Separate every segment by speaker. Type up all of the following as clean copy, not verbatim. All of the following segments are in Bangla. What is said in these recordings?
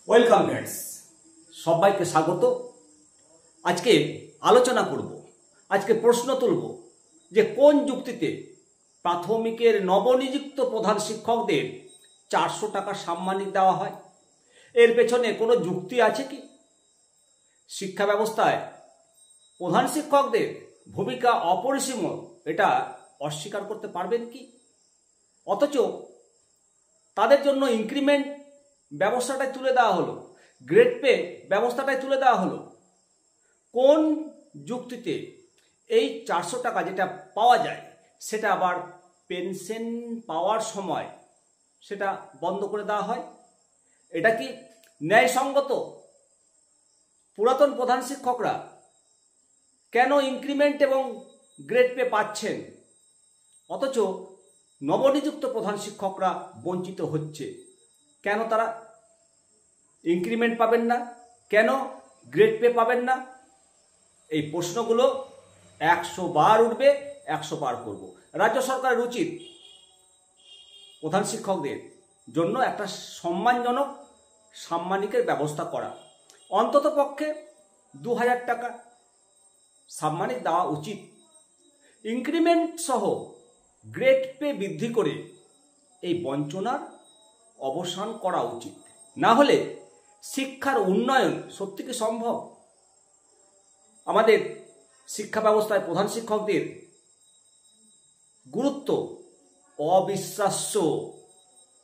Speaker 1: ওয়েলকাম ফ্রেন্ডস, সবাইকে স্বাগত। আজকে আলোচনা করব, আজকে প্রশ্ন তুলব যে কোন যুক্তিতে প্রাথমিকের নবনিযুক্ত প্রধান শিক্ষকদের 400 টাকা সাম্মানিক দেওয়া হয়। এর পেছনে কোনো যুক্তি আছে কি? শিক্ষা ব্যবস্থায় প্রধান শিক্ষকদের ভূমিকা অপরিসীম, এটা অস্বীকার করতে পারবেন কি? অথচ তাদের জন্য ইনক্রিমেন্ট ব্যবস্থাটাই তুলে দেওয়া হলো, গ্রেড পে ব্যবস্থাটাই তুলে দেওয়া হলো। কোন যুক্তিতে এই 400 টাকা যেটা পাওয়া যায় সেটা আবার পেনশন পাওয়ার সময় সেটা বন্ধ করে দেওয়া হয়? এটা কি ন্যায়সঙ্গত? পুরাতন প্রধান শিক্ষকরা কেন ইনক্রিমেন্ট এবং গ্রেড পে পাচ্ছেন, অথচ নবনিযুক্ত প্রধান শিক্ষকরা বঞ্চিত হচ্ছে? কেন তারা ইনক্রিমেন্ট পাবেন না, কেন গ্রেড পে পাবেন না? এই প্রশ্নগুলো 100 বার উঠবে, 100 বার করব। রাজ্য সরকারের উচিত প্রধান শিক্ষকদের জন্য একটা সম্মানজনক সাম্মানিকের ব্যবস্থা করা। অন্তত পক্ষে 2000 টাকা সাম্মানিক দেওয়া উচিত। ইনক্রিমেন্ট সহ গ্রেড পে বৃদ্ধি করে এই বঞ্চনার অবসান করা উচিত। না হলে শিক্ষার উন্নয়ন সত্যি কি সম্ভব? আমাদের শিক্ষা ব্যবস্থায় প্রধান শিক্ষকদের গুরুত্ব অবিশ্বাস্য।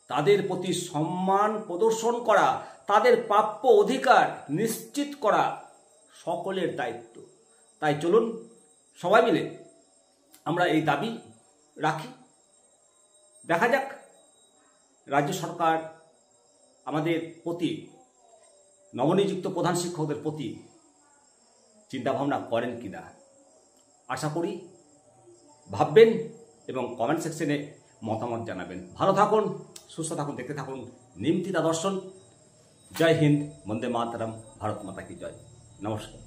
Speaker 1: তাদের প্রতি সম্মান প্রদর্শন করা, তাদের প্রাপ্য অধিকার নিশ্চিত করা সকলের দায়িত্ব। তাই চলুন সবাই মিলে আমরা এই দাবি রাখি। দেখা যাক রাজ্য সরকার আমাদের প্রতি, নবনিযুক্ত প্রধান শিক্ষকদের প্রতি চিন্তাভাবনা করেন কিনা। আশা করি ভাববেন এবং কমেন্ট সেকশনে মতামত জানাবেন। ভালো থাকুন, সুস্থ থাকুন, দেখতে থাকুন নিমতিতা দর্শন। জয় হিন্দ, বন্দে মাতরম, ভারত মাতা কি জয়। নমস্কার।